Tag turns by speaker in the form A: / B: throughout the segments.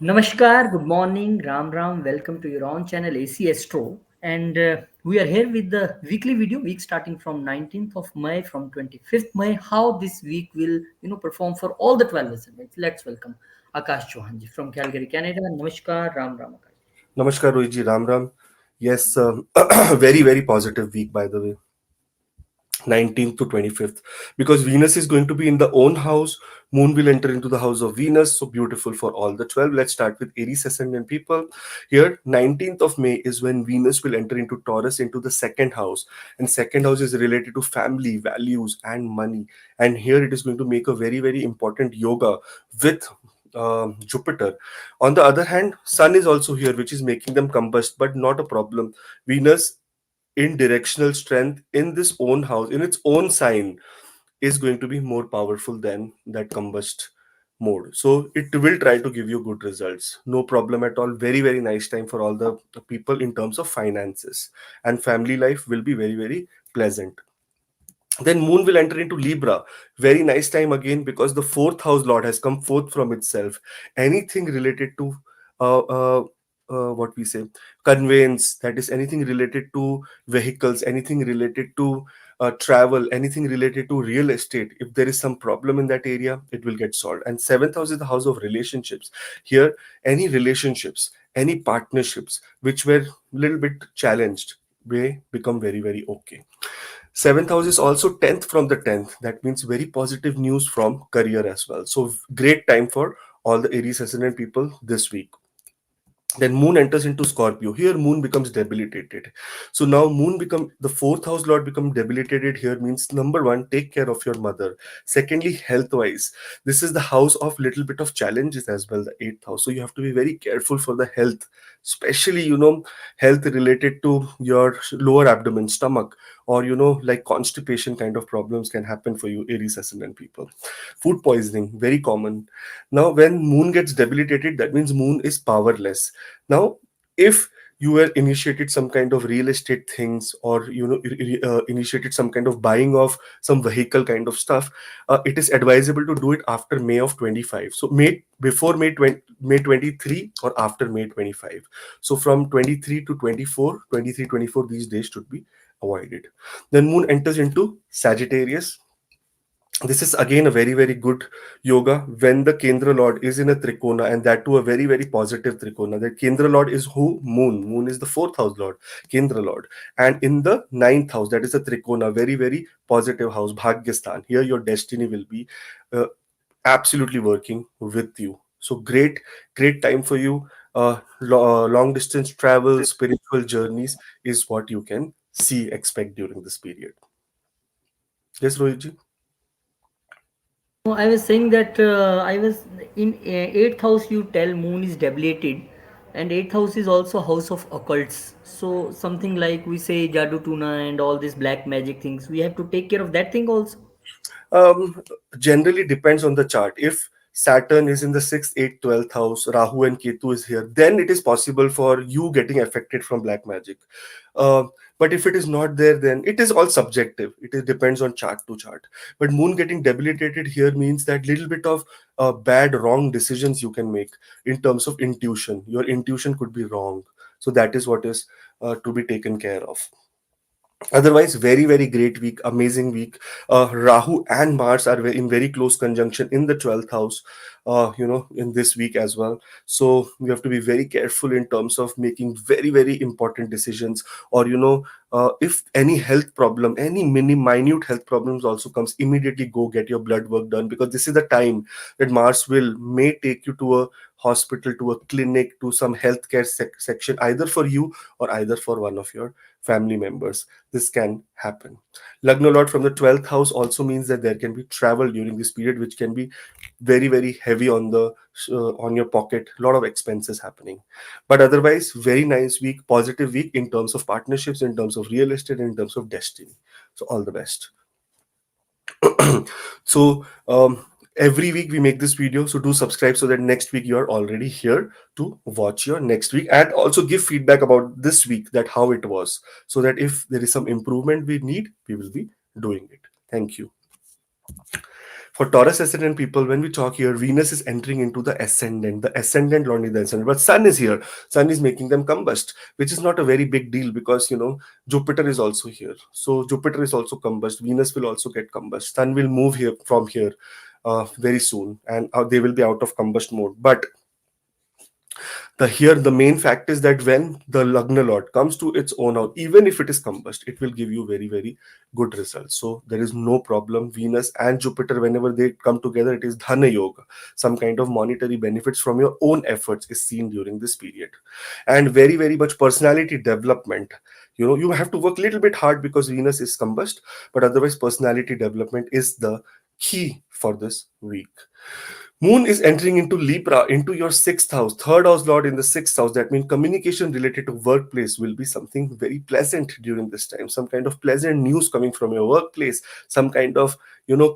A: Namaskar, good morning, Ram Ram. Welcome to your own channel AC Astro. And we are here with the weekly video week starting from 19th of May from 25th May. How this week will perform for all the 12 listeners. Let's welcome Akash Chauhanji from Calgary, Canada. Namaskar, Ram Ram Akash.
B: Namaskar, Rohitji. Ram Ram. Yes, very, very positive week, by the way. 19th to 25th. Because Venus is going to be in the own house. Moon will enter into the house of Venus. So beautiful for all the 12. Let's start with Aries ascendant people. Here, 19th of May is when Venus will enter into Taurus into the second house. And second house is related to family, values, and money. And here it is going to make a very, very important yoga with Jupiter. On the other hand, Sun is also here, which is making them combust, but not a problem. Venus in directional strength in this own house, in its own sign, is going to be more powerful than that combust mode. So it will try to give you good results. No problem at all. Very, very nice time for all the people in terms of finances. And family life will be very, very pleasant. Then Moon will enter into Libra. Very nice time again because the fourth house Lord has come forth from itself. Anything related to uh, uh, what we say conveyance, that is anything related to vehicles, anything related to travel, anything related to real estate. If there is some problem in that area, it will get solved. And seventh house is the house of relationships. Here, any relationships, any partnerships which were a little bit challenged may become very, very okay. Seventh house is also 10th from the 10th. That means very positive news from career as well. So great time for all the Aries ascendant people this week. Then Moon enters into Scorpio. Here Moon becomes debilitated. So now Moon become the fourth house Lord become debilitated. Here means number one, take care of your mother. Secondly, health wise, this is the house of little bit of challenges as well, the eighth house. So you have to be very careful for the health, especially health related to your lower abdomen, stomach, or like constipation kind of problems can happen for you, Aries ascendant people. Food poisoning, very common. Now when Moon gets debilitated, that means Moon is powerless. Now if you were initiated some kind of real estate things, or initiated some kind of buying of some vehicle kind of stuff, it is advisable to do it after May of 25. So May before May 20, May 23, or after May 25. So from 23 to 24, 23, 24, these days should be avoided. Then Moon enters into Sagittarius. This is again a very, very good yoga when the Kendra Lord is in a trikona, and that too a very, very positive trikona. The Kendra Lord is who? Moon is the fourth house Lord, Kendra Lord. And in the ninth house, that is a trikona, very, very positive house, Bhagyasthan. Here your destiny will be uh, absolutely working with you. So great time for you. Long distance travel, spiritual journeys is what you can see, expect during this period. Yes, Rohit.
A: No, I was saying that I was in 8th house, you tell Moon is debilitated, and 8th house is also house of occults. So, something like we say Jadu Tuna and all these black magic things, we have to take care of that thing also.
B: Um, Generally depends on the chart. If Saturn is in the 6th, 8th, 12th house, Rahu and Ketu is here, then it is possible for you getting affected from black magic. Uh, but if it is not there, then it is all subjective. It is, depends on chart to chart. But Moon getting debilitated here means that little bit of bad, wrong decisions you can make in terms of intuition. Your intuition could be wrong. So that is what is to be taken care of. Otherwise, very, very great week, amazing week. Rahu and Mars are in very close conjunction in the 12th house, in this week as well. So you have to be very careful in terms of making very, very important decisions. Or if any health problem, any minute health problems also comes, immediately go get your blood work done, because this is the time that Mars will may take you to a hospital, to a clinic, to some healthcare section, either for you or either for one of your family members. This can happen. Lagna Lord from the 12th house also means that there can be travel during this period, which can be very, very heavy on the on your pocket. A lot of expenses happening. But otherwise, very nice week, positive week in terms of partnerships, in terms of real estate, in terms of destiny. So all the best. So every week we make this video, so do subscribe so that next week you are already here to watch your next week, and also give feedback about this week, that how it was, so that if there is some improvement we need, we will be doing it. Thank you. For Taurus ascendant people, when we talk here, Venus is entering into the ascendant, not only the ascendant, but Sun is here. Sun is making them combust, which is not a very big deal because, Jupiter is also here. So Jupiter is also combust. Venus will also get combust. Sun will move here from here very soon, and they will be out of combust mode. But the main fact is that when the Lagna Lord comes to its own house, even if it is combust, it will give you very, very good results. So there is no problem. Venus and Jupiter, whenever they come together, it is Dhana Yoga. Some kind of monetary benefits from your own efforts is seen during this period. And very, very much personality development. You have to work a little bit hard because Venus is combust, but otherwise personality development is the key for this week. Moon is entering into Libra, into your sixth house, third house lord in the sixth house. That means communication related to workplace will be something very pleasant during this time. Some kind of pleasant news coming from your workplace, some kind of,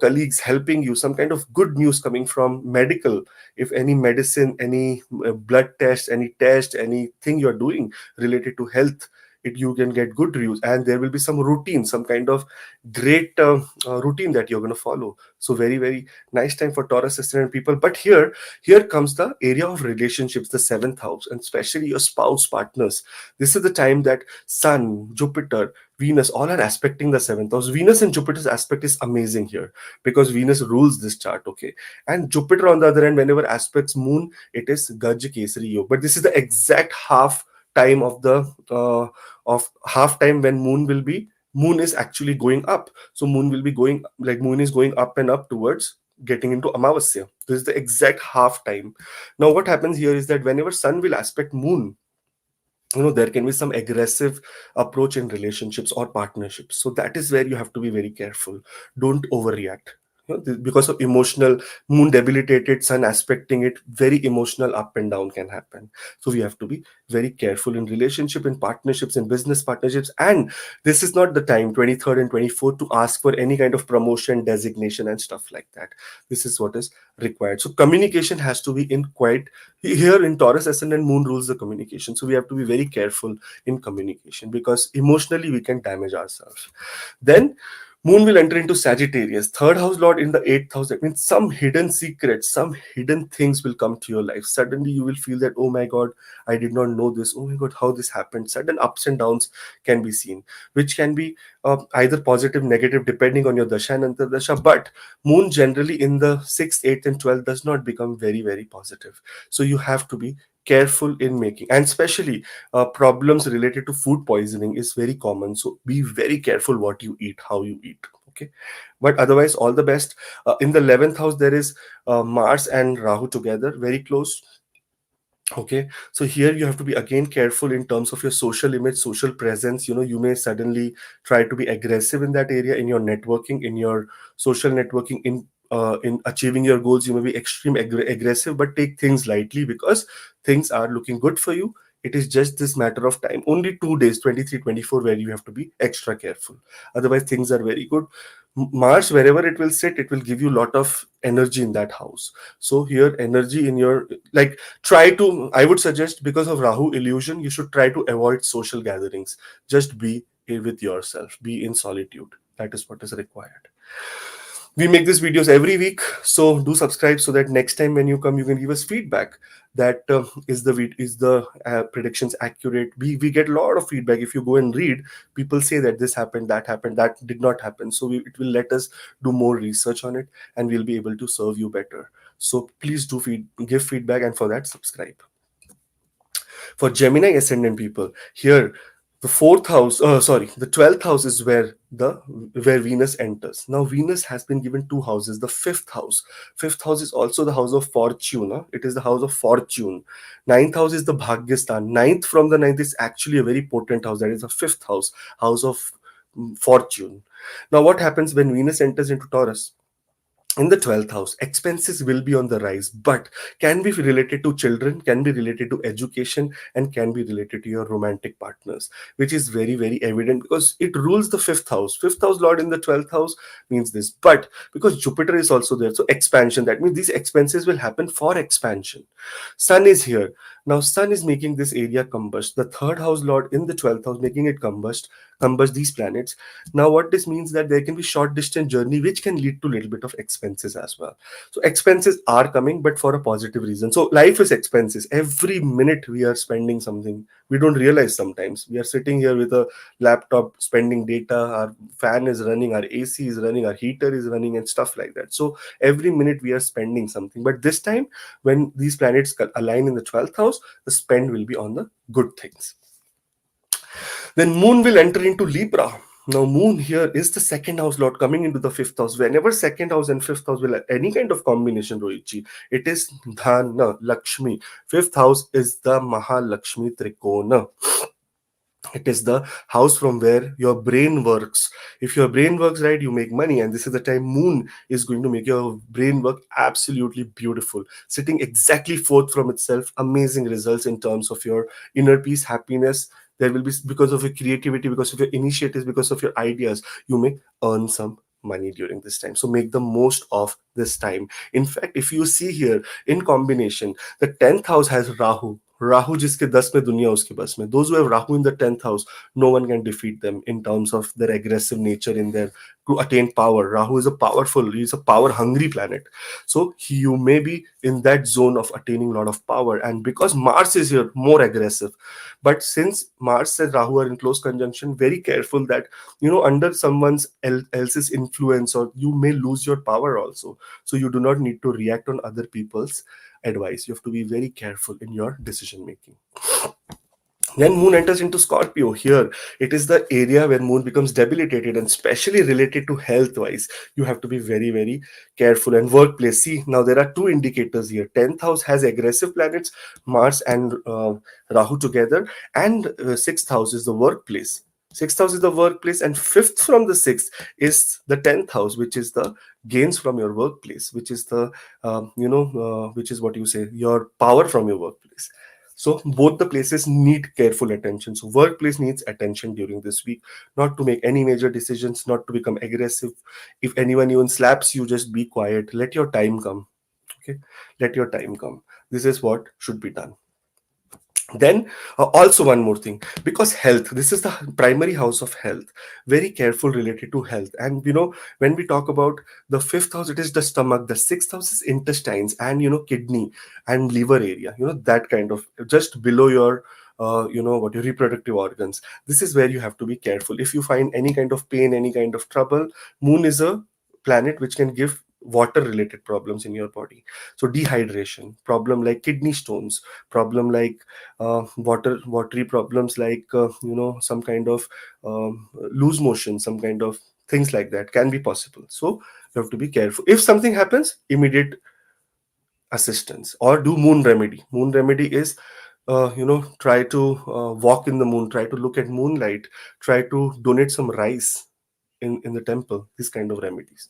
B: colleagues helping you, some kind of good news coming from medical. If any medicine, any blood test, anything you're doing related to health, you can get good reviews, and there will be some routine, some kind of great routine that you're going to follow. So very, very nice time for Taurus ascendant people. But here comes the area of relationships, the seventh house, and especially your spouse partners. This is the time that Sun, Jupiter, Venus all are aspecting the seventh house. Venus and Jupiter's aspect is amazing here because Venus rules this chart, okay? And Jupiter on the other end, whenever aspects Moon, it is Gaj Kesari Yoga. But this is the exact half time of half time when Moon is actually going up. So Moon is going up and up towards getting into Amavasya. This is the exact half time. Now what happens here is that whenever Sun will aspect Moon, there can be some aggressive approach in relationships or partnerships. So that is where you have to be very careful. Don't overreact. Because of emotional Moon debilitated, Sun aspecting it, very emotional up and down can happen. So we have to be very careful in relationship, in partnerships, in business partnerships. And this is not the time, 23rd and 24th, to ask for any kind of promotion, designation, and stuff like that. This is what is required. So communication has to be in quite here in Taurus ascendant. Moon rules the communication. So we have to be very careful in communication because emotionally we can damage ourselves. Then Moon will enter into Sagittarius, third house lord in the eighth house. That means some hidden secrets, some hidden things will come to your life. Suddenly you will feel that, oh my God, I did not know this. Oh my God, how this happened. Sudden ups and downs can be seen, which can be either positive, negative, depending on your dasha and antardasha. But Moon generally in the 6th, 8th, and 12th does not become very, very positive. So you have to be careful in making, and especially problems related to food poisoning is very common. So be very careful what you eat, how you eat. Okay, but otherwise all the best. In the 11th house there is Mars and Rahu together, very close. Okay, so here you have to be again careful in terms of your social image, social presence. You may suddenly try to be aggressive in that area, in your networking, in your social networking, in achieving your goals. You may be extreme aggressive, but take things lightly because things are looking good for you. It is just this matter of time, only 2 days, 23, 24, where you have to be extra careful. Otherwise things are very good. Mars, wherever it will sit, it will give you a lot of energy in that house. So here energy in your, like, I would suggest, because of Rahu illusion, you should try to avoid social gatherings. Just be with yourself, be in solitude. That is what is required. We make these videos every week, so do subscribe so that next time when you come, you can give us feedback. That is the predictions accurate? We get a lot of feedback. If you go and read, people say that this happened, that did not happen. So it will let us do more research on it, and we'll be able to serve you better. So please do give feedback, and for that, subscribe. For Gemini ascendant people, here the the 12th house is where Venus enters. Now Venus has been given two houses. The fifth house is also the house of fortune. It is the house of fortune. Ninth house is the Bhagyastan. Ninth from the ninth is actually a very potent house. That is the fifth house of fortune. Now what happens when Venus enters into Taurus? In the 12th house, expenses will be on the rise, but can be related to children, can be related to education, and can be related to your romantic partners, which is very, very evident because it rules the fifth house. Fifth house lord in the 12th house means this. But because Jupiter is also there, so expansion, that means these expenses will happen for expansion. Sun is here. Now Sun is making this area combust. The third house lord in the 12th house making it combust these planets. Now what this means that there can be short distance journey which can lead to little bit of expenses as well. So expenses are coming, but for a positive reason. So life is expenses. Every minute we are spending something. We don't realize sometimes. We are sitting here with a laptop spending data, our fan is running, our AC is running, our heater is running, and stuff like that. So every minute we are spending something. But this time, when these planets align in the 12th house, the spend will be on the good things. Then Moon will enter into Libra. Now, Moon here is the second house lord coming into the fifth house. Whenever second house and fifth house will have any kind of combination, Rohitji, it is Dhana, Lakshmi. Fifth house is the Mahalakshmi Trikona. It is the house from where your brain works. If your brain works right, you make money, and this is the time Moon is going to make your brain work absolutely beautiful, sitting exactly forth from itself. Amazing results in terms of your inner peace, happiness. There will be, because of your creativity, because of your initiatives, because of your ideas, you may earn some money during this time. So make the most of this time. In fact, if you see here in combination, the 10th house has Rahu जिसके 10 में दुनिया उसके बस में. Those who have Rahu in the 10th house, no one can defeat them in terms of their aggressive nature in their to attain power. Rahu is he's a power hungry planet. So you may be in that zone of attaining a lot of power. And because Mars is here, more aggressive. But since Mars and Rahu are in close conjunction, very careful that, under someone's else's influence, or you may lose your power also. So you do not need to react on other people's advice. You have to be very careful in your decision making. Then Moon enters into Scorpio. Here, it is the area where Moon becomes debilitated, and especially related to health wise. You have to be very, very careful. And workplace. See, now there are two indicators here. 10th house has aggressive planets, Mars and Rahu together, and 6th house is the workplace. Sixth house is the workplace, and fifth from the sixth is the 10th house, which is the gains from your workplace, which is the, which is what you say, your power from your workplace. So both the places need careful attention. So workplace needs attention during this week, not to make any major decisions, not to become aggressive. If anyone even slaps you, just be quiet. Let your time come. Okay, let your time come. This is what should be done. Then also one more thing, because health, this is the primary house of health. Very careful related to health. And when we talk about the fifth house, it is the stomach. The sixth house is intestines and kidney and liver area, that kind of just below your what your reproductive organs. This is where you have to be careful. If you find any kind of pain, any kind of trouble, Moon is a planet which can give water related problems in your body. So dehydration problem, like kidney stones problem, like watery problems, like some kind of loose motion, some kind of things like that can be possible. So you have to be careful. If something happens, immediate assistance, or do moon remedy. Moon remedy is try to walk in the moon, try to look at moonlight, try to donate some rice in the temple, these kind of remedies.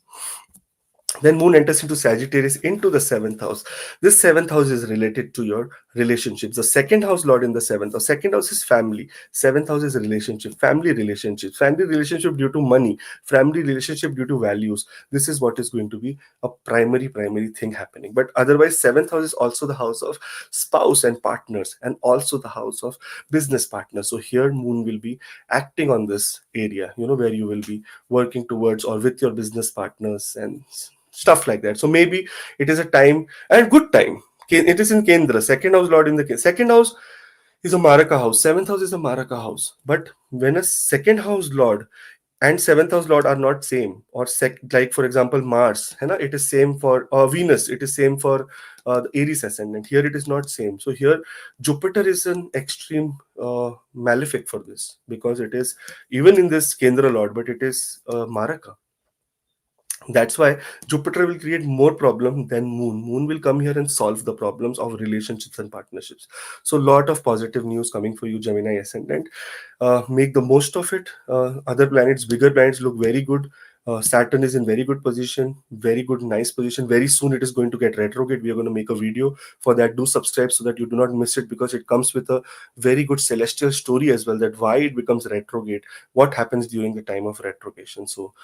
B: Then Moon enters into Sagittarius into the seventh house. This seventh house is related to your relationships. The second house lord in the seventh house. Second house is family. Seventh house is relationship, family relationships, family relationship due to money, family relationship due to values. This is what is going to be a primary thing happening. But otherwise, seventh house is also the house of spouse and partners, and also the house of business partners. So here Moon will be acting on this area, where you will be working towards or with your business partners and stuff like that. So maybe it is a time and good time. It is in Kendra, second house lord in the second house is a Maraka house, seventh house is a Maraka house. But when a second house lord and seventh house lord are not same, or like for example Mars, it is same for Venus, it is same for the Aries ascendant. Here it is not same. So here Jupiter is an extreme malefic for this, because it is even in this Kendra lord, but it is Maraka. That's why Jupiter will create more problem than Moon will come here and solve the problems of relationships and partnerships. So lot of positive news coming for you, Gemini ascendant. Make the most of it. Other planets, bigger planets, look very good. Saturn is in very good position, very good, nice position. Very soon it is going to get retrograde. We are going to make a video for that. Do subscribe so that you do not miss it, because it comes with a very good celestial story as well, that why it becomes retrograde, what happens during the time of retrogression. So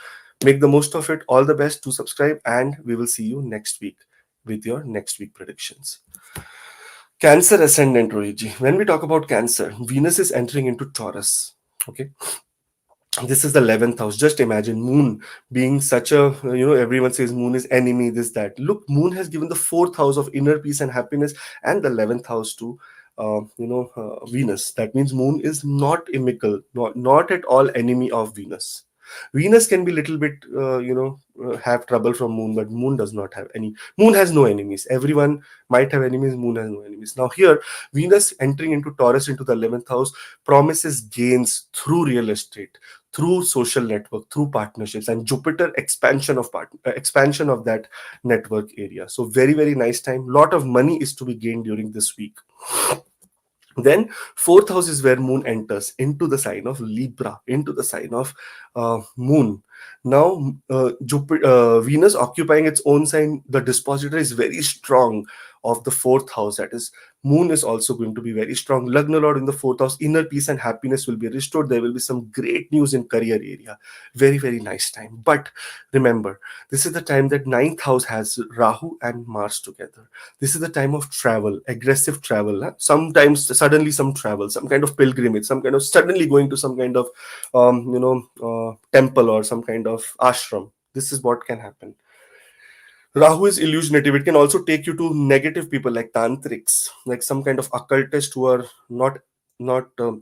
B: make the most of it. All the best. To subscribe, and we will see you next week with your next week predictions. Cancer ascendant, Rohiji. When we talk about Cancer, Venus is entering into Taurus. Okay, this is the 11th house. Just imagine Moon being such a, everyone says Moon is enemy, this, that. Look, Moon has given the fourth house of inner peace and happiness and the 11th house to Venus. That means Moon is not inimical, not at all enemy of Venus. Venus can be little bit, have trouble from Moon, but Moon does not have any. Moon has no enemies. Everyone might have enemies. Moon has no enemies. Now here, Venus entering into Taurus into the 11th house promises gains through real estate, through social network, through partnerships, and Jupiter expansion of that network area. So very, very nice time. Lot of money is to be gained during this week. Then fourth house is where Moon enters into the sign of Libra, into the sign of Moon. Now Jupiter, Venus occupying its own sign, the dispositor is very strong of the fourth house. That is, Moon is also going to be very strong. Lagna Lord in the fourth house, inner peace and happiness will be restored. There will be some great news in career area. Very, very nice time. But remember, this is the time that ninth house has Rahu and Mars together. This is the time of travel, aggressive travel. Huh? Sometimes suddenly some travel, some kind of pilgrimage, some kind of suddenly going to some kind of temple or some kind of ashram. This is what can happen. Rahu is illusionative. It can also take you to negative people like tantrics, like some kind of occultists who are not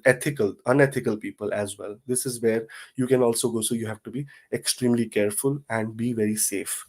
B: ethical, unethical people as well. This is where you can also go. So you have to be extremely careful and be very safe.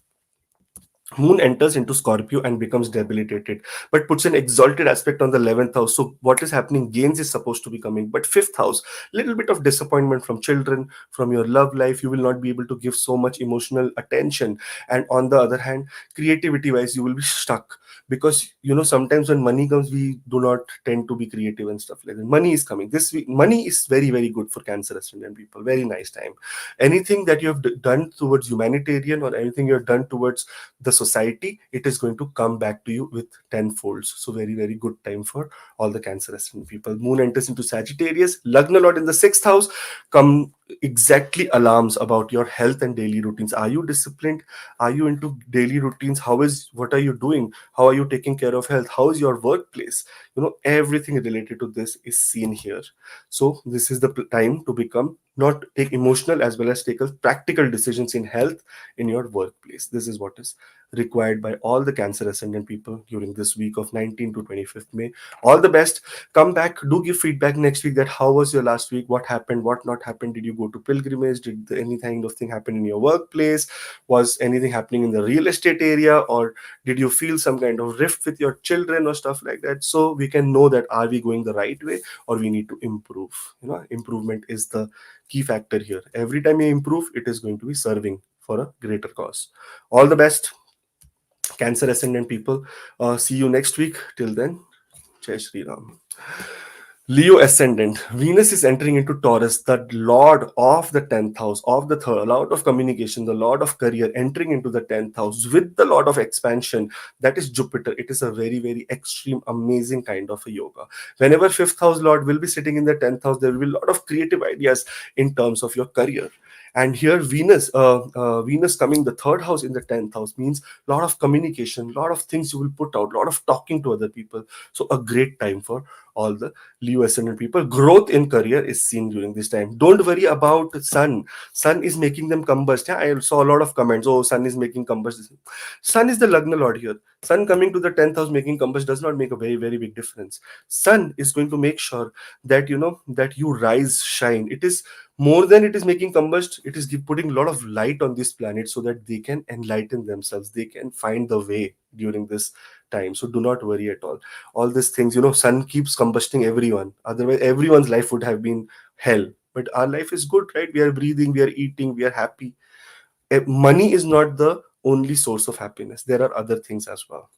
B: Moon enters into Scorpio and becomes debilitated, but puts an exalted aspect on the 11th house. So, what is happening? Gains is supposed to be coming, but fifth house, little bit of disappointment from children, from your love life. You will not be able to give so much emotional attention. And on the other hand, creativity wise, you will be stuck because sometimes when money comes, we do not tend to be creative and stuff like that. Money is coming this week. Money is very, very good for Cancer ascendant people. Very nice time. Anything that you have done towards humanitarian or anything you have done towards the society, it is going to come back to you with tenfolds. So very, very good time for all the Cancer ascendant people. Moon enters into Sagittarius, Lagna Lord in the sixth house. Come exactly alarms about your health and daily routines. Are you disciplined? Are you into daily routines? What are you doing? How are you taking care of health? How is your workplace? Everything related to this is seen here. So this is the time to become, not take emotional as well as take a practical decisions in health in your workplace. This is what is required by all the Cancer ascendant people during this week of 19 to 25th May. All the best. Come back, do give feedback next week that how was your last week, what happened, what not happened. Did you go to pilgrimage? Did any kind of thing happen in your workplace? Was anything happening in the real estate area, or did you feel some kind of rift with your children or stuff like that? So we can know that are we going the right way or we need to improve. Improvement is the key factor here. Every time you improve, it is going to be serving for a greater cause. All the best, Cancer ascendant people. See you next week. Till then, Jai Shri Ram. Leo ascendant, Venus is entering into Taurus, the lord of the 10th house, of the third, lord of communication, the lord of career, entering into the 10th house with the lord of expansion, that is Jupiter. It is a very, very extreme, amazing kind of a yoga. Whenever fifth house lord will be sitting in the 10th house, there will be a lot of creative ideas in terms of your career. And here Venus coming the third house in the 10th house means a lot of communication, a lot of things you will put out, a lot of talking to other people. So a great time for all the Leo ascendant people. Growth in career is seen during this time. Don't worry about sun. Sun is making them combust. Yeah, I saw a lot of comments. Oh, sun is making combust. Sun is the Lagna Lord here. Sun coming to the 10th house making combust does not make a very, very big difference. Sun is going to make sure that that you rise, shine. It is more than it is making combust. It is putting a lot of light on this planet so that they can enlighten themselves. They can find the way during this time. So do not worry at all these things. Sun keeps combusting everyone, otherwise everyone's life would have been hell. But our life is good, right? We are breathing, we are eating, we are happy. Money is not the only source of happiness. There are other things as well.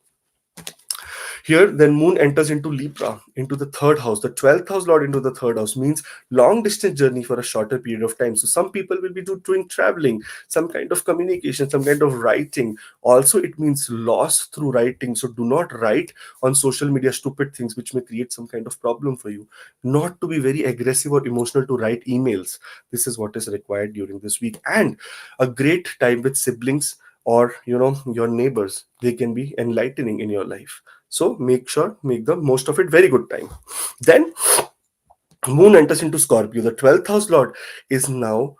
B: Here, then Moon enters into Libra, into the third house. The 12th house Lord into the third house means long distance journey for a shorter period of time. So some people will be doing traveling, some kind of communication, some kind of writing. Also, it means loss through writing. So do not write on social media stupid things which may create some kind of problem for you. Not to be very aggressive or emotional to write emails. This is what is required during this week. And a great time with siblings or your neighbors. They can be enlightening in your life. So make the most of it. Very good time. Then Moon enters into Scorpio. The 12th house lord is now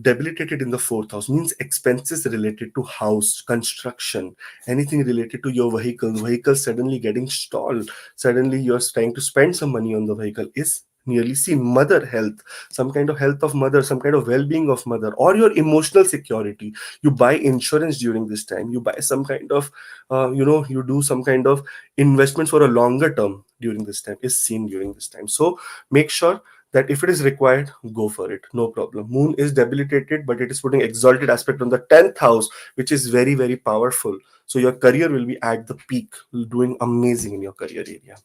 B: debilitated in the 4th house, means expenses related to house, construction, anything related to your vehicle suddenly getting stalled, suddenly you're trying to spend some money on the vehicle is nearly seen. Mother health, some kind of health of mother, some kind of well-being of mother, or your emotional security. You buy insurance during this time, you buy some kind of you do some kind of investments for a longer term during this time is seen during this time. So make sure that if it is required, go for it, no problem. Moon is debilitated, but it is putting exalted aspect on the 10th house, which is very, very powerful. So your career will be at the peak, doing amazing in your career area.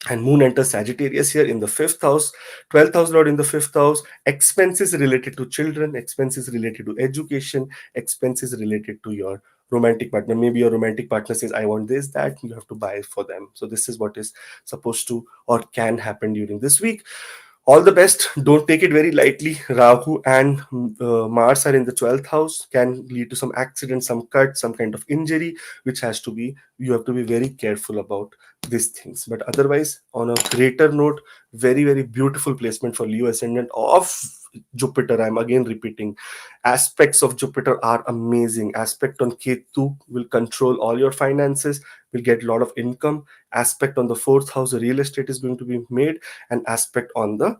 B: And Moon enters Sagittarius here in the 5th house, 12th house lord in the 5th house. Expenses related to children, expenses related to education, expenses related to your romantic partner. Maybe your romantic partner says, I want this, that, you have to buy for them. So this is what is supposed to or can happen during this week. All the best. Don't take it very lightly. Rahu and Mars are in the 12th house, can lead to some accident, some cut, some kind of injury, which has to be, you have to be very careful about these things. But otherwise, on a greater note, very, very beautiful placement for Leo ascendant of Jupiter. I'm again repeating, aspects of Jupiter are amazing. Aspect on Ketu will control all your finances, will get a lot of income. Aspect on the 4th house, real estate is going to be made. An aspect on the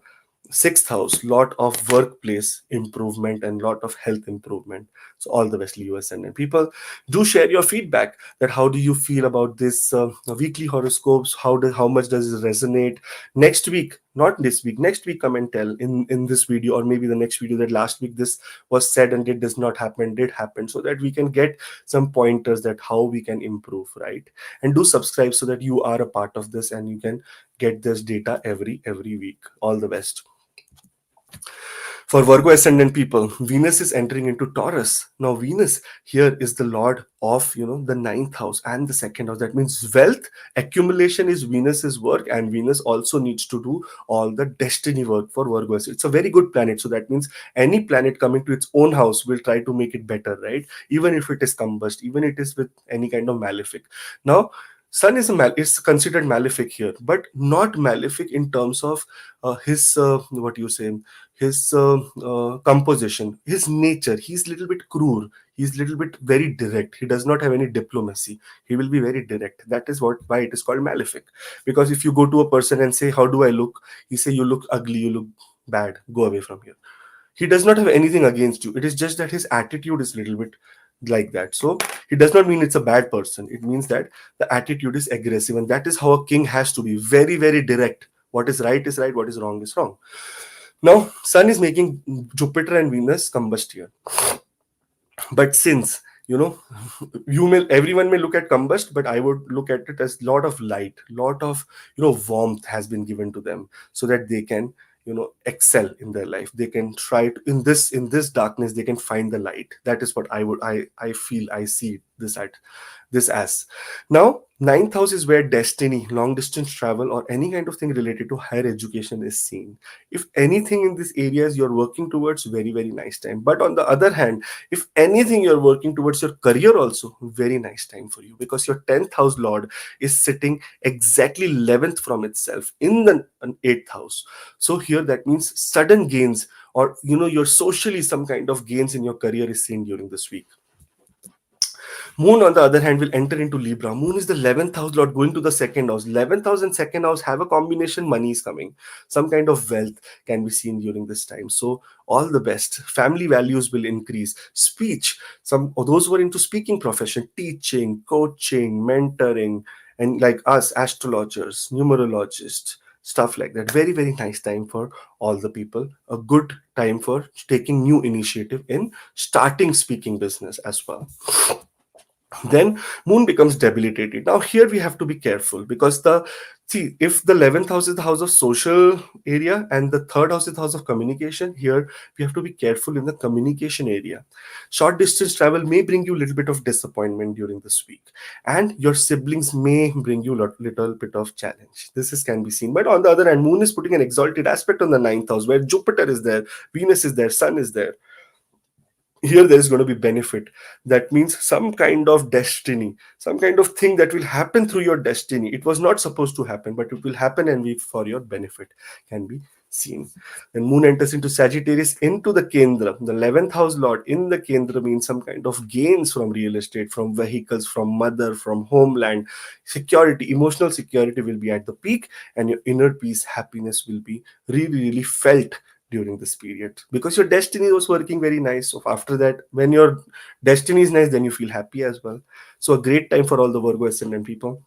B: 6th house, lot of workplace improvement and lot of health improvement. So all the best, Leo ascendant people. Do share your feedback, that how do you feel about this weekly horoscopes, how much does it resonate. Next week, not this week, next week, come and tell in this video, or maybe the next video, that last week this was said and it does not happen, did happen, so that we can get some pointers that how we can improve, right? And do subscribe so that you are a part of this and you can get this data every week. All the best. For Virgo ascendant people, Venus is entering into Taurus. Now, Venus here is the lord of, the 9th house and the 2nd house. That means wealth accumulation is Venus's work, and Venus also needs to do all the destiny work for Virgo. It's a very good planet. So that means any planet coming to its own house will try to make it better, right? Even if it is combust, even it is with any kind of malefic. Now, Sun is considered malefic here, but not malefic in terms of his what you say, his composition, his nature. He's little bit cruel. He's little bit very direct. He does not have any diplomacy. He will be very direct. That is why it is called malefic. Because if you go to a person and say, "How do I look?" He say, "You look ugly. You look bad. Go away from here." He does not have anything against you. It is just that his attitude is little bit like that. So it does not mean it's a bad person. It means that the attitude is aggressive, and that is how a king has to be, very, very direct. What is right, what is wrong is wrong. Now, Sun is making Jupiter and Venus combust here. But since, everyone may look at combust, but I would look at it as lot of light, lot of, warmth has been given to them, so that they can, excel in their life. They can try to, in this darkness, they can find the light. That is what I feel, I see this as. Now, 9th house is where destiny, long distance travel, or any kind of thing related to higher education is seen. If anything in these areas you're working towards, very, very nice time. But on the other hand, if anything you're working towards your career also, very nice time for you, because your 10th house lord is sitting exactly 11th from itself in the 8th house. So here that means sudden gains, or your socially some kind of gains in your career is seen during this week. Moon, on the other hand, will enter into Libra. Moon is the 11th house lord going to the 2nd house. 11th house and 2nd house have a combination, money is coming. Some kind of wealth can be seen during this time. So, all the best. Family values will increase. Speech, some of those who are into speaking profession, teaching, coaching, mentoring, and like us, astrologers, numerologists, stuff like that. Very, very nice time for all the people. A good time for taking new initiative in starting speaking business as well. Then Moon becomes debilitated. Now here we have to be careful, because if the 11th house is the house of social area and the 3rd house is the house of communication, here we have to be careful in the communication area. Short distance travel may bring you a little bit of disappointment during this week, and your siblings may bring you a little bit of challenge. Can be seen. But on the other hand, Moon is putting an exalted aspect on the 9th house, where Jupiter is there, Venus is there, Sun is there. Here there is going to be benefit. That means some kind of destiny, some kind of thing that will happen through your destiny. It was not supposed to happen, but it will happen and be for your benefit, can be seen. Then moon enters into Sagittarius, into the Kendra, the 11th house lord in the Kendra, means some kind of gains from real estate, from vehicles, from mother, from homeland. Security, emotional security will be at the peak, and your inner peace, happiness will be really really felt during this period, because your destiny was working very nice. So after that, when your destiny is nice, then you feel happy as well. So a great time for all the Virgo ascendant people.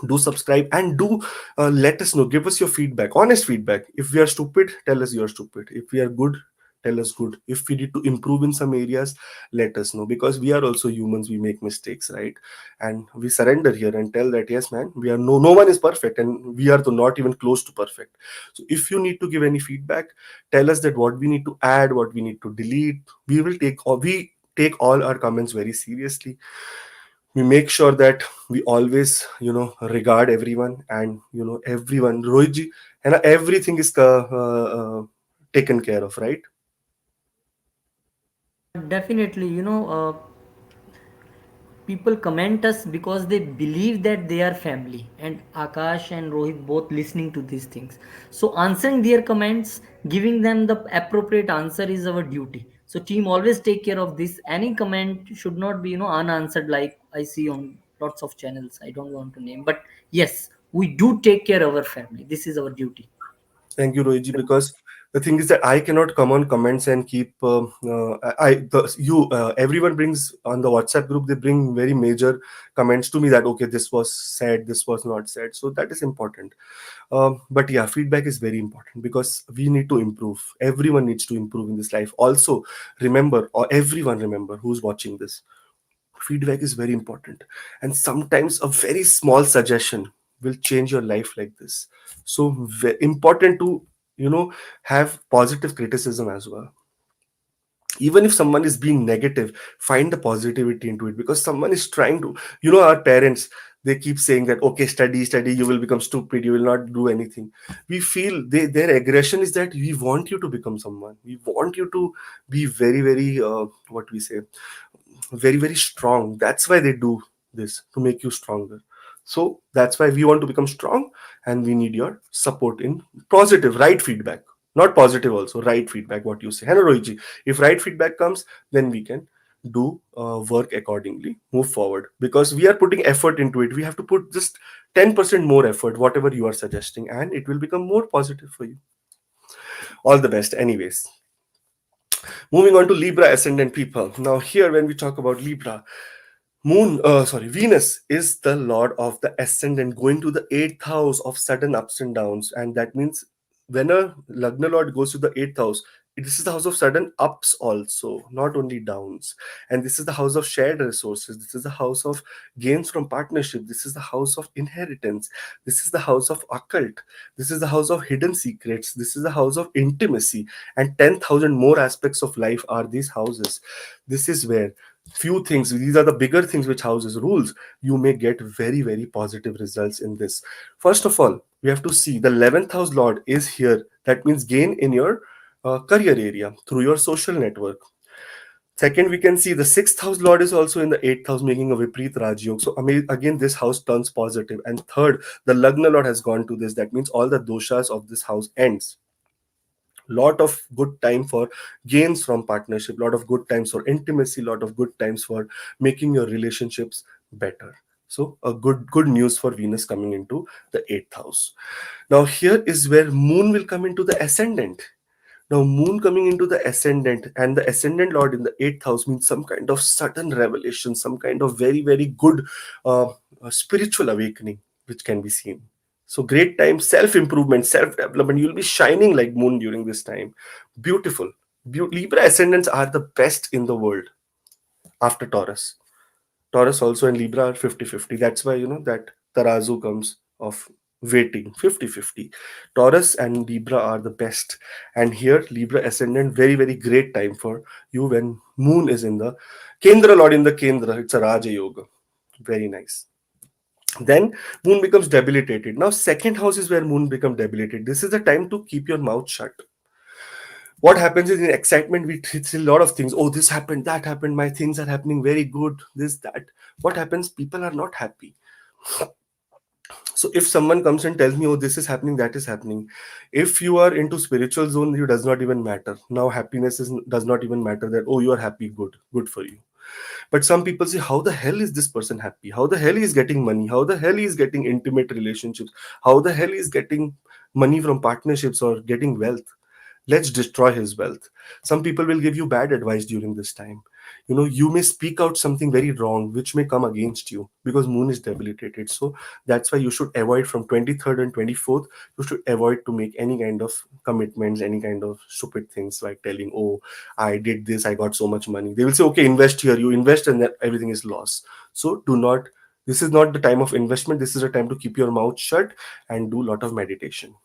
B: Do subscribe and do let us know, give us your feedback, honest feedback. If we are stupid, tell us you're stupid. If we are good, tell us good. If we need to improve in some areas, let us know, because we are also humans, we make mistakes, right? And we surrender here and tell that yes man, we are no one is perfect, and we are not even close to perfect. So if you need to give any feedback, tell us that what we need to add, what we need to delete. We take all our comments very seriously. We make sure that we always regard everyone, and everyone, Rohitji, and everything is taken care of, right?
A: Definitely, people comment us because they believe that they are family, and Akash and Rohit both listening to these things. So answering their comments, giving them the appropriate answer is our duty. So team always take care of this. Any comment should not be unanswered, like I see on lots of channels. I don't want to name, but yes, we do take care of our family. This is our duty.
B: Thank you, Rohitji, because the thing is that I cannot come on comments and keep everyone brings on the WhatsApp group, they bring very major comments to me that okay, this was said, this was not said, so that is important. But yeah, feedback is very important, because we need to improve. Everyone needs to improve in this life. Also, remember, or everyone remember who's watching this, feedback is very important. And sometimes a very small suggestion will change your life like this. So important to have positive criticism as well. Even if someone is being negative, find the positivity into it, because someone is trying to, our parents, they keep saying that okay, study study, you will become stupid, you will not do anything. We feel their aggression is that we want you to become someone, we want you to be very very what we say, very very strong. That's why they do this, to make you stronger. So that's why we want to become strong, and we need your support in positive right feedback. Not positive also, right feedback, what you say. Hello Rohiji, if right feedback comes, then we can do work accordingly, move forward, because we are putting effort into it. We have to put just 10% more effort, whatever you are suggesting, and it will become more positive for you. All the best anyways. Moving on to Libra ascendant people. Now here, when we talk about Libra, Venus is the lord of the ascendant, going to the eighth house of sudden ups and downs. And that means when a Lagna lord goes to the eighth house, this is the house of sudden ups also, not only downs. And this is the house of shared resources. This is the house of gains from partnership. This is the house of inheritance. This is the house of occult. This is the house of hidden secrets. This is the house of intimacy. And 10,000 more aspects of life are these houses. This is where few things, these are the bigger things which houses rules, you may get very very positive results in this. First of all, we have to see the 11th house lord is here. That means gain in your career area through your social network. Second, we can see the 6th house lord is also in the 8th house, making a Viprit Rajyog. So again, this house turns positive. And third, the Lagna lord has gone to this. That means all the doshas of this house ends. Lot of good time for gains from partnership, lot of good times for intimacy, lot of good times for making your relationships better. So a good news for Venus coming into the 8th house. Now here is where moon will come into the ascendant. Now, moon coming into the ascendant, and the ascendant lord in the 8th house means some kind of sudden revelation, some kind of very, very good spiritual awakening, which can be seen. So, great time, self improvement, self development. You'll be shining like moon during this time. Beautiful. Libra ascendants are the best in the world after Taurus. Taurus also and Libra are 50-50. That's why, that Tarazu comes of waiting 50-50. Taurus and Libra are the best. And here, Libra ascendant, very, very great time for you when Moon is in the Kendra Lord in the Kendra. It's a Raja Yoga. Very nice. Then Moon becomes debilitated. Now, second house is where Moon becomes debilitated. This is the time to keep your mouth shut. What happens is, in excitement we see a lot of things. Oh, this happened, that happened, my things are happening very good, this, that. What happens? People are not happy. So if someone comes and tells me, oh, this is happening, that is happening, if you are into spiritual zone, it does not even matter. Now happiness does not even matter, that oh, you are happy, good for you. But some people say, how the hell is this person happy? How the hell he is getting money? How the hell he is getting intimate relationships? How the hell he is getting money from partnerships or getting wealth? Let's destroy his wealth. Some people will give you bad advice during this time. You may speak out something very wrong which may come against you, because moon is debilitated. So that's why you should avoid from 23rd and 24th. You should avoid to make any kind of commitments, any kind of stupid things like telling, oh, I did this, I got so much money. They will say, okay, invest here. You invest and then everything is lost. So do not, this is not the time of investment. This is a time to keep your mouth shut and do a lot of meditation.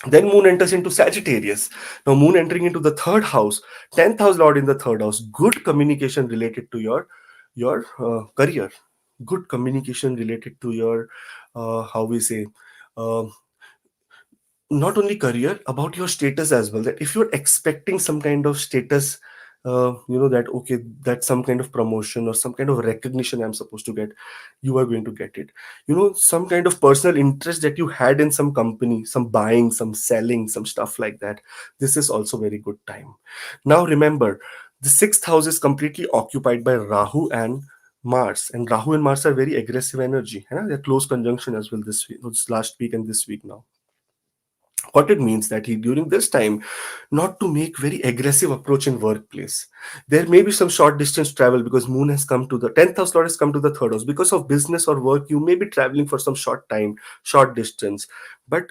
B: Then moon enters into Sagittarius. Now moon entering into the third house, 10th house lord in the third house. Good communication related to your career. Good communication related to your how we say, uh, not only career, about your status as well. That if you're expecting some kind of status, that okay, that's some kind of promotion or some kind of recognition I'm supposed to get, you are going to get it. Some kind of personal interest that you had in some company, some buying, some selling, some stuff like that, this is also very good time. Now remember, the sixth house is completely occupied by Rahu and Mars, and Rahu and Mars are very aggressive energy. They're close conjunction as well this week, this last week and this week now. What it means that he, during this time, not to make very aggressive approach in workplace. There may be some short distance travel, because moon has come to the 10th house lord, has come to the third house. Because of business or work, you may be traveling for some short time, short distance. But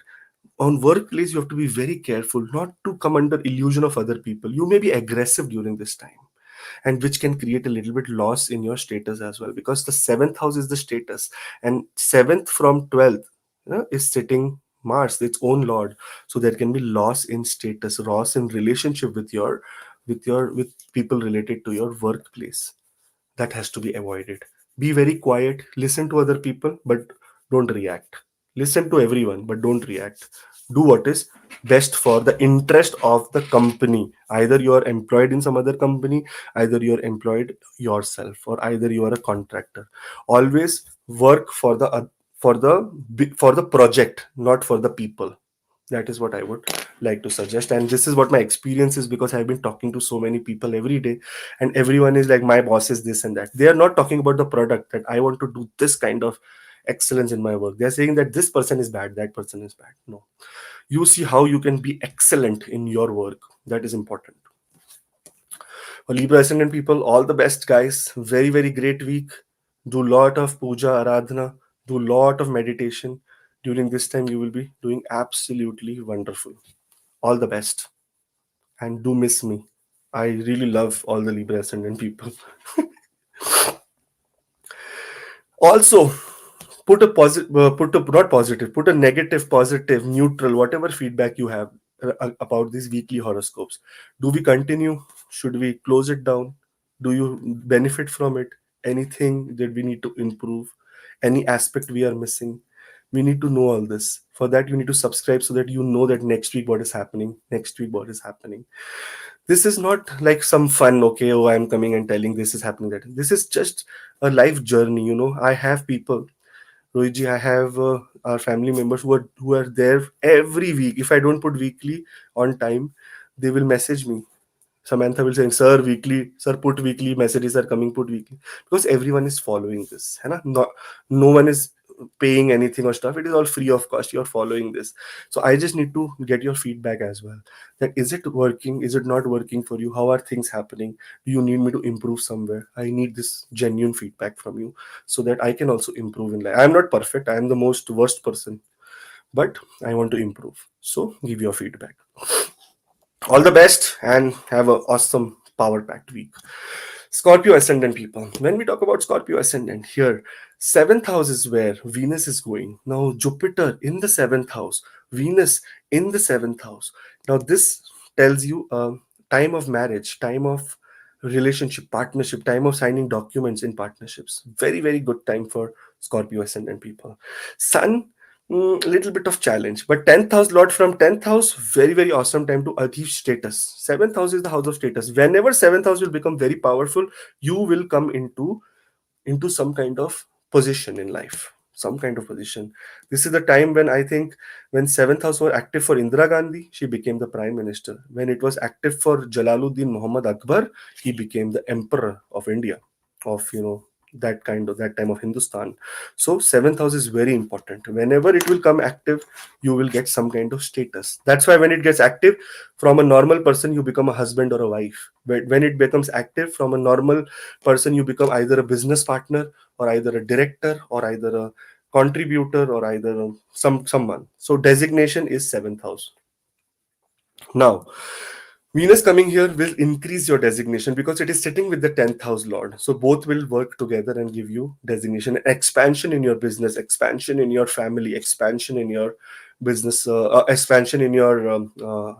B: on workplace, you have to be very careful not to come under illusion of other people. You may be aggressive during this time, and which can create a little bit loss in your status as well, because the seventh house is the status, and seventh from 12th, is sitting Mars, its own lord. So there can be loss in status, loss in relationship with people related to your workplace. That has to be avoided. Be very quiet, listen to other people, but don't react. Listen to everyone, but don't react. Do what is best for the interest of the company. Either you are employed in some other company, either you are employed yourself, or either you are a contractor. Always work for the project, not for the people. That is what I would like to suggest, and this is what my experience is, because I've been talking to so many people every day, and everyone is like, my boss is this and that. They are not talking about the product, that I want to do this kind of excellence in my work. They're saying that this person is bad, that person is bad. No, you see how you can be excellent in your work. That is important. For Libra ascendant people, all the best, guys. Very, very great week. Do lot of puja, aradhana, do lot of meditation. During this time, you will be doing absolutely wonderful. All the best. And do miss me. I really love all the Libra ascendant people. Also, not positive, put a negative, positive, neutral, whatever feedback you have about these weekly horoscopes. Do we continue? Should we close it down? Do you benefit from it? Anything that we need to improve? Any aspect we are missing? We need to know all this. For that, you need to subscribe, so that you know that next week what is happening. Next week what is happening. This is not like some fun, okay, oh, I'm coming and telling this is happening, that. This is just a life journey. I have people, Rohitji, I have our family members who are there every week. If I don't put weekly on time, they will message me. Samantha will say, "Sir, weekly, sir, put weekly messages are coming. Put weekly," because everyone is following this. है ना? No one is paying anything or stuff. It is all free of cost. You're following this, so I just need to get your feedback as well. That is it working? Is it not working for you? How are things happening? Do you need me to improve somewhere? I need this genuine feedback from you, so that I can also improve in life. I'm not perfect. I am the most worst person, but I want to improve. So give your feedback. All the best and have an awesome power packed week. Scorpio ascendant people. When we talk about Scorpio ascendant here, seventh house is where Venus is going. Now, Jupiter in the seventh house, Venus in the seventh house. Now, this tells you time of marriage, time of relationship, partnership, time of signing documents in partnerships. Very, very good time for Scorpio ascendant people. Sun Little bit of challenge, but 10th house lord from 10th house, very very awesome time to achieve status. 7th house is the house of status. Whenever 7th house will become very powerful, you will come into some kind of position in life, some kind of position. This is the time when I think, when 7th house was active for Indira Gandhi, she became the prime minister. When it was active for Jalaluddin Muhammad Akbar, he became the emperor of India, of that kind of, that time of Hindustan. So 7th house is very important. Whenever it will come active, you will get some kind of status. That's why when it gets active, from a normal person you become a husband or a wife. But when it becomes active, from a normal person you become either a business partner, or either a director, or either a contributor, or either someone. So designation is 7th house. Now Venus coming here will increase your designation because it is sitting with the 10th house lord. So both will work together and give you designation, expansion in your business, expansion in your family, expansion in your business, expansion in your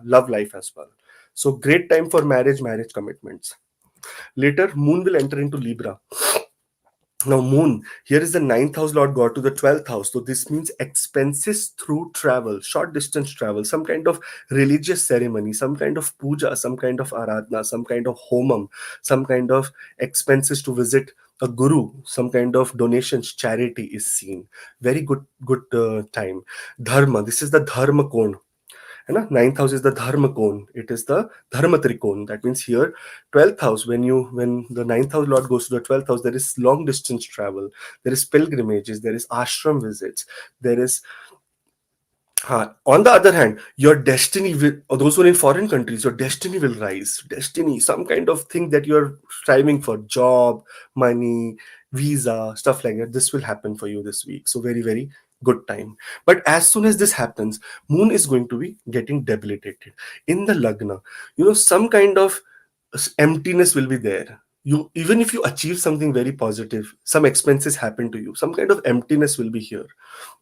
B: love life as well. So great time for marriage commitments. Later, Moon will enter into Libra. Now, Moon, here is the 9th house lord got to the 12th house. So, this means expenses through travel, short distance travel, some kind of religious ceremony, some kind of puja, some kind of aradhana, some kind of homam, some kind of expenses to visit a guru, some kind of donations, charity is seen. Very good time. Dharma, this is the dharma cone. है ना? 9th house is the dharma cone. It is the dharma trikone. That means here 12th house, when the 9th house lord goes to the 12th house, there is long distance travel, there is pilgrimages, there is ashram visits, there is on the other hand, your destiny will, or those who are in foreign countries, your destiny will rise. Destiny, some kind of thing that you're striving for, job, money, visa, stuff like that. This will happen for you this week. So very, very good time. But as soon as this happens, Moon is going to be getting debilitated. In the Lagna, some kind of emptiness will be there. You, even if you achieve something very positive, some expenses happen to you, some kind of emptiness will be here.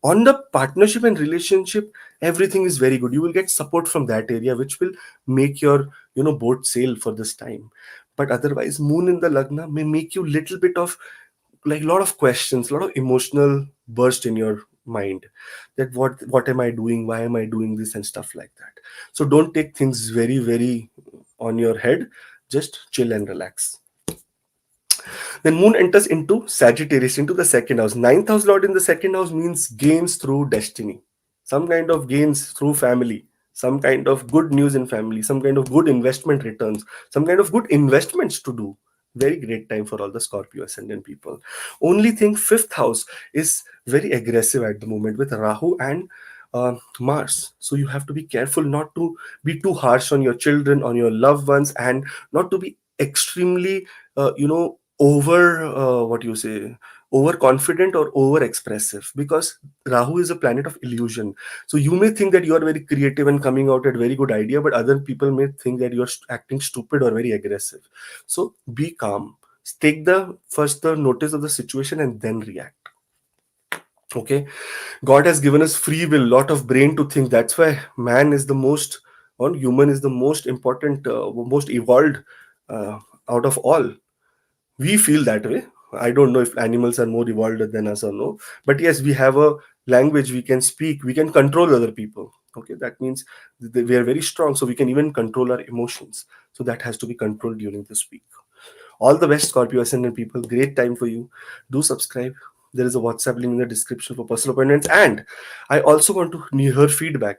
B: On the partnership and relationship, everything is very good. You will get support from that area, which will make your boat sail for this time. But otherwise, Moon in the Lagna may make you little bit of, like, a lot of questions, a lot of emotional burst in your mind, that what am I doing, why am I doing this, and stuff like that. So don't take things very very on your head. Just chill and relax. Then Moon enters into Sagittarius, into the second house. 9th house lord in the second house means gains through destiny. Some kind of gains through family. Some kind of good news in family. Some kind of good investment returns. Some kind of good investments to do. Very great time for all the Scorpio ascendant people. Only thing, fifth house is very aggressive at the moment with Rahu and Mars. So you have to be careful not to be too harsh on your children, on your loved ones, and not to be extremely, over what you say, overconfident or over expressive, because Rahu is a planet of illusion. So you may think that you are very creative and coming out at very good idea, but other people may think that you are acting stupid or very aggressive. So be calm, take the first the notice of the situation and then react. Okay, God has given us free will, lot of brain to think. That's why man is the most, or human is the most important, most evolved out of all. We feel that way. I don't know if animals are more evolved than us or no, but yes, we have a language, we can speak, we can control other people. Okay, that means we are very strong, so we can even control our emotions. So that has to be controlled during this week. All the best, Scorpio ascendant people. Great time for you. Do subscribe. There is a WhatsApp link in the description for personal appointments. And I also want to hear feedback.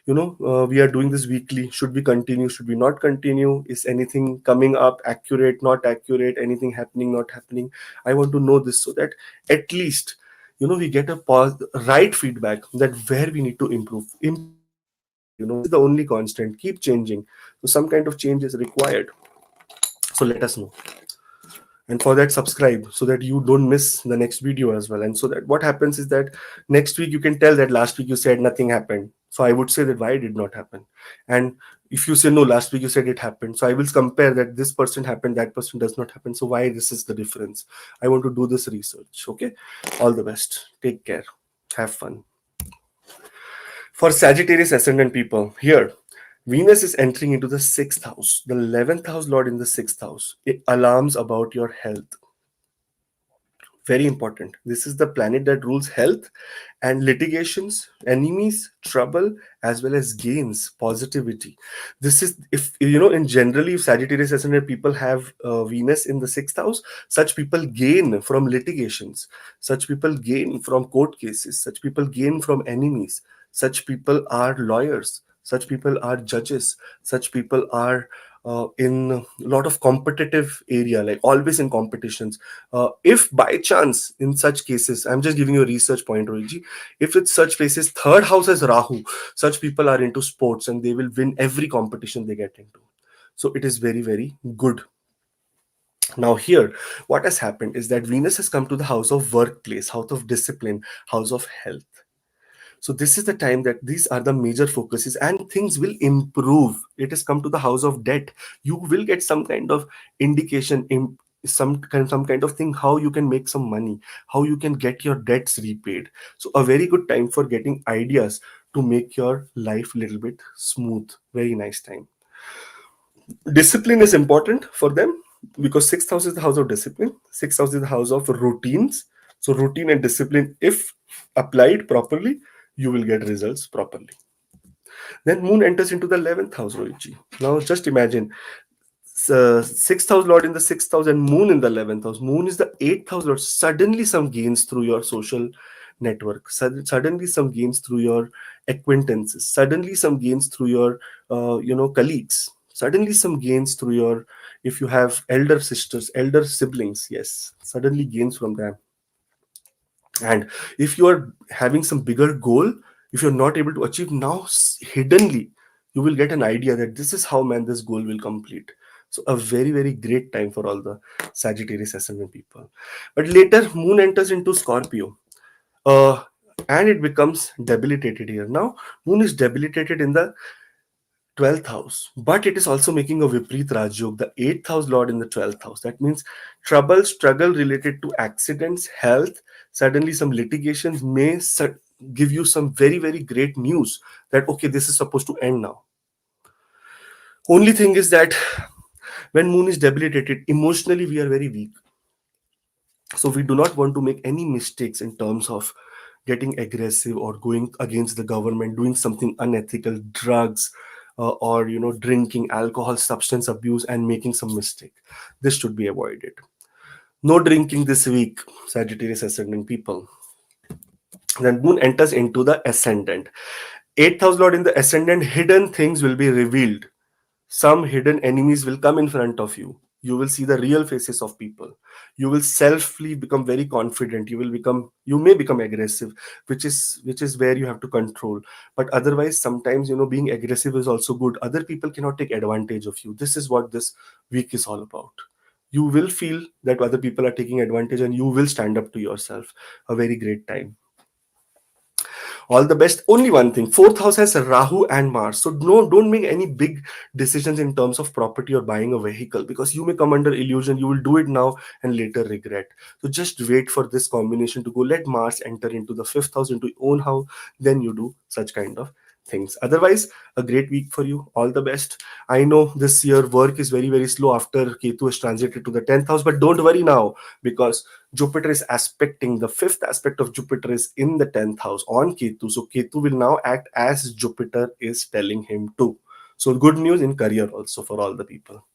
B: We are doing this weekly. Should we continue? Should we not continue? Is anything coming up accurate, not accurate? Anything happening, not happening? I want to know this so that at least, we get a right feedback, that where we need to improve. Improve is constant. This is the only constant. Keep changing. So some kind of change is required. So let us know. And for that, subscribe so that you don't miss the next video as well. And so that what happens is that next week you can tell that last week you said nothing happened, so I would say that why it did not happen. And if you say no, last week you said it happened, so I will compare that this person happened, that person does not happen, so why this is the difference. I want to do this research. Okay, all the best, take care, have fun. For Sagittarius ascendant people, here Venus is entering into the sixth house, the 11th house lord in the sixth house. It alarms about your health. Very important. This is the planet that rules health and litigations, enemies, trouble, as well as gains, positivity. This is, if you know, in generally, if Sagittarius ascendant people have Venus in the sixth house, such people gain from litigations, such people gain from court cases, such people gain from enemies, such people are lawyers, such people are judges, such people are in a lot of competitive area, like always in competitions. If by chance in such cases, I'm just giving you a research point, Rohit, if it's such places, third house as Rahu, such people are into sports and they will win every competition they get into. So it is very, very good. Now here, what has happened is that Venus has come to the house of workplace, house of discipline, house of health. So this is the time that these are the major focuses and things will improve. It has come to the house of debt. You will get some kind of indication in some kind of thing, how you can make some money, how you can get your debts repaid. So a very good time for getting ideas to make your life a little bit smooth. Very nice time. Discipline is important for them because sixth house is the house of discipline. Sixth house is the house of routines. So routine and discipline, if applied properly, you will get results properly. Then moon enters into the 11th house, Rohitji. Now just imagine, sixth house lord in the sixth house and moon in the 11th house. Moon is the eighth house lord. Suddenly some gains through your social network. Suddenly some gains through your acquaintances. Suddenly some gains through your colleagues. Suddenly some gains through your, if you have elder sisters, elder siblings, yes, suddenly gains from them. And if you are having some bigger goal, if you're not able to achieve now, hiddenly you will get an idea that this is how, man, this goal will complete. So a very, very great time for all the Sagittarius ascendant people. But later moon enters into Scorpio, uh and it becomes debilitated here. Now moon is debilitated in the 12th house, but it is also making a Viprit Rajyog, the 8th house lord in the 12th house. That means trouble, struggle related to accidents, health, suddenly some litigations may give you some very, very great news that, okay, this is supposed to end now. Only thing is that when moon is debilitated, emotionally we are very weak. So we do not want to make any mistakes in terms of getting aggressive or going against the government, doing something unethical, drugs, or drinking alcohol, substance abuse, and making some mistake. This should be avoided. No drinking this week, Sagittarius ascendant people. Then moon enters into the ascendant. Eighth house lord in the ascendant, hidden things will be revealed. Some hidden enemies will come in front of you. You will see the real faces of people. You will selfly become very confident. You may become aggressive, which is where you have to control. But otherwise, sometimes being aggressive is also good. Other people cannot take advantage of you. This is what this week is all about. You will feel that other people are taking advantage and you will stand up to yourself. A very great time. All the best. Only one thing, fourth house has Rahu and Mars, so no, don't make any big decisions in terms of property or buying a vehicle, because you may come under illusion you will do it now and later regret. So just wait for this combination to go. Let Mars enter into the fifth house, into your own house, then you do such kind of things. Otherwise, a great week for you. All the best. I know this year work is very, very slow after Ketu has transited to the 10th house, but don't worry now, because Jupiter is aspecting, the fifth aspect of Jupiter is in the 10th house on Ketu. So Ketu will now act as Jupiter is telling him to. So good news in career also for all the people.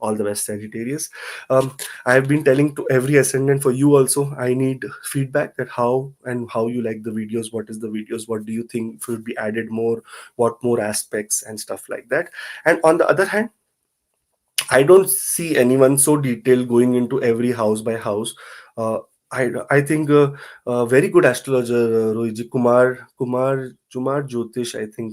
B: All the best, Sagittarius. I have been telling to every ascendant, for you also, I need feedback that how you like the videos, what is the videos, what do you think should be added more, what more aspects and stuff like that. And on the other hand, I don't see anyone so detailed going into every house by house. Uh, I think a very good astrologer, Rohiji Kumar Jyotish, I think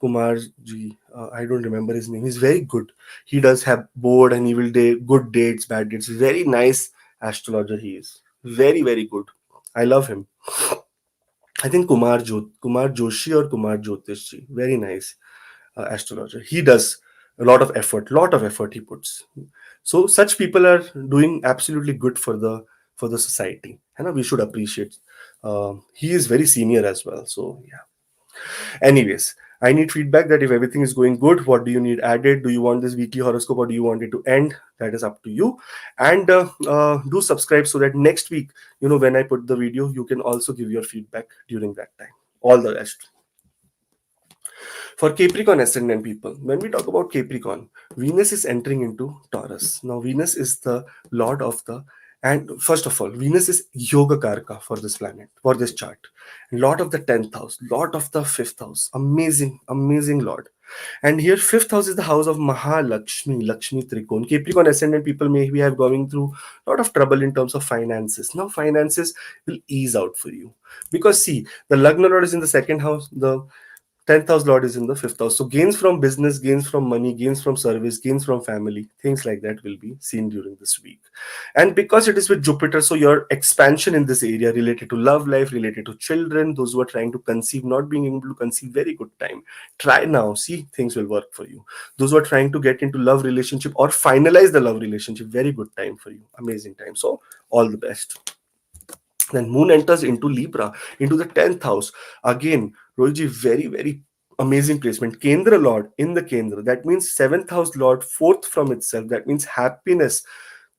B: Kumar ji, I don't remember his name. He's very good. He does have board and evil day, good dates, bad dates. Very nice astrologer he is. Very, very good. I love him. I think Kumar Joshi or Kumar Jyotish ji. Very nice astrologer. He does a lot of effort he puts. So such people are doing absolutely good for the society. And we should appreciate. He is very senior as well. So yeah. Anyways, I need feedback that if everything is going good, what do you need added? Do you want this weekly horoscope or do you want it to end? That is up to you. And do subscribe so that next week, when I put the video, you can also give your feedback during that time. All the best. For Capricorn ascendant people, when we talk about Capricorn, Venus is entering into Taurus. Now, Venus is the lord of the, and first of all, Venus is Yoga Karka for this planet, for this chart. Lord of the 10th house, Lord of the 5th house. Amazing, amazing Lord. And here, 5th house is the house of Mahalakshmi, Lakshmi Trikon. Capricorn ascendant people may be have going through a lot of trouble in terms of finances. Now, finances will ease out for you. Because see, the Lagna Lord is in the second house, the 10th house lord is in the 5th house. So gains from business, gains from money, gains from service, gains from family, things like that will be seen during this week. And because it is with Jupiter, so your expansion in this area related to love life, related to children, those who are trying to conceive, not being able to conceive, very good time. Try now, see, things will work for you. Those who are trying to get into love relationship or finalize the love relationship, very good time for you. Amazing time. So all the best. Then Moon enters into Libra, into the 10th house. Again, Rohiji, very, very amazing placement. Kendra Lord in the Kendra. That means 7th house Lord, 4th from itself. That means happiness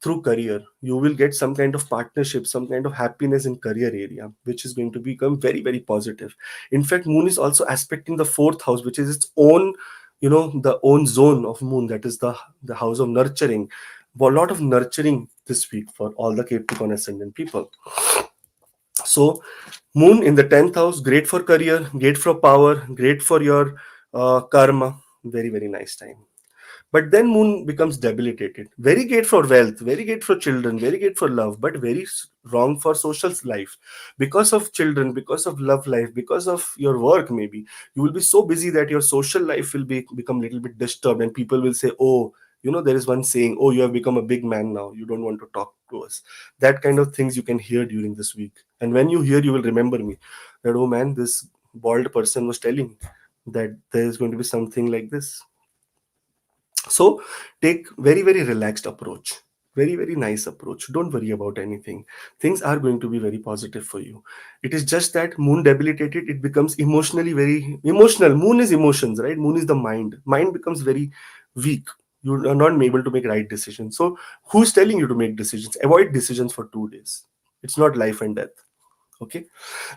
B: through career. You will get some kind of partnership, some kind of happiness in career area, which is going to become very, very positive. In fact, Moon is also aspecting the 4th house, which is its own, the own zone of Moon. That is the house of nurturing. A lot of nurturing this week for all the Capricorn ascendant people. So, Moon in the 10th house, great for career, great for power, great for your karma. Very, very nice time. But then Moon becomes debilitated. Very great for wealth, very great for children, very great for love, but very wrong for social life. Because of children, because of love life, because of your work, maybe you will be so busy that your social life will become a little bit disturbed, and people will say, "Oh, there is one saying, oh, you have become a big man now. You don't want to talk to us." That kind of things you can hear during this week. And when you hear, you will remember me that, oh man, this bald person was telling that there is going to be something like this. So take very, very relaxed approach, very, very nice approach. Don't worry about anything. Things are going to be very positive for you. It is just that Moon debilitated, it becomes emotionally very emotional. Moon is emotions, right? Moon is the mind. Mind becomes very weak. You are not able to make right decisions. So who's telling you to make decisions? Avoid decisions for 2 days. It's not life and death. Okay.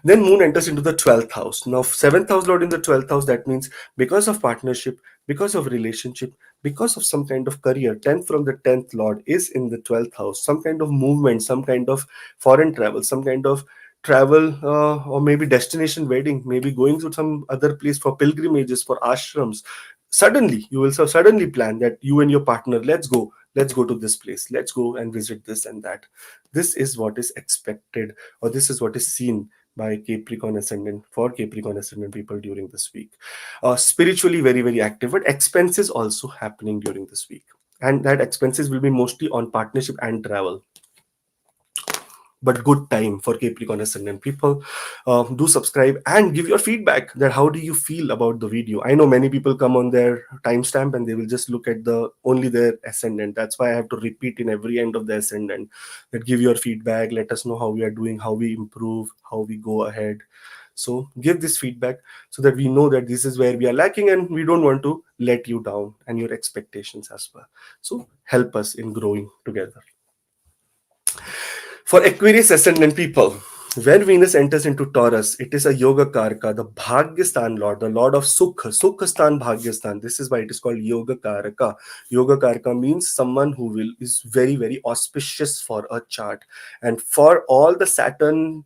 B: Then Moon enters into the 12th house. Now, 7th house Lord in the 12th house, that means because of partnership, because of relationship, because of some kind of career, 10th from the 10th Lord is in the 12th house, some kind of movement, some kind of foreign travel, some kind of travel, or maybe destination wedding, maybe going to some other place for pilgrimages, for ashrams. Suddenly, you will suddenly plan that you and your partner, let's go to this place, let's go and visit this and that. This is what is expected, or this is what is seen by Capricorn ascendant, for Capricorn ascendant people during this week. Spiritually very, very active, but expenses also happening during this week. And that expenses will be mostly on partnership and travel. But good time for Capricorn ascendant people. Do subscribe and give your feedback that how do you feel about the video. I know many people come on their timestamp and they will just look at the only their ascendant. That's why I have to repeat in every end of the ascendant that give your feedback, let us know how we are doing, how we improve, how we go ahead. So give this feedback so that we know that this is where we are lacking and we don't want to let you down and your expectations as well. So help us in growing together. For Aquarius ascendant people, when Venus enters into Taurus, it is a Yoga Karaka, the Bhagyastan Lord, the Lord of Sukha, Sukhastan Bhagyastan. This is why it is called Yoga Karaka. Yoga Karaka means someone who is very, very auspicious for a chart. And for all the Saturn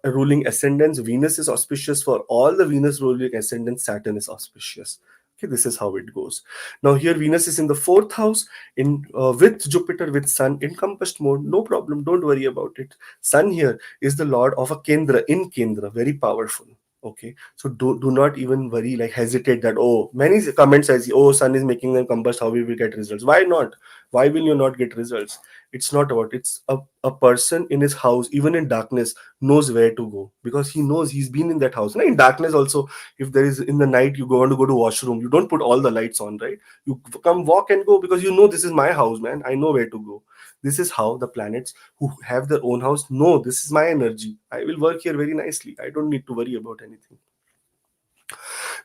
B: ruling ascendants, Venus is auspicious. For all the Venus ruling ascendants, Saturn is auspicious. Okay, this is how it goes. Now here Venus is in the 4th house in with Jupiter, with Sun in compassed mode. No problem, don't worry about it. Sun here is the lord of a Kendra, in Kendra, very powerful. Okay, so do not even worry, like hesitate that, oh, many comments says, oh, Sun is making them combust, how we will get results. Why not? Why will you not get results? It's not about, it's a person in his house, even in darkness, knows where to go because he knows he's been in that house. Now, in darkness also, if there is in the night you want to go to washroom, you don't put all the lights on, right? You come walk and go because you know this is my house, man. I know where to go. This is how the planets who have their own house know this is my energy. I will work here very nicely. I don't need to worry about anything.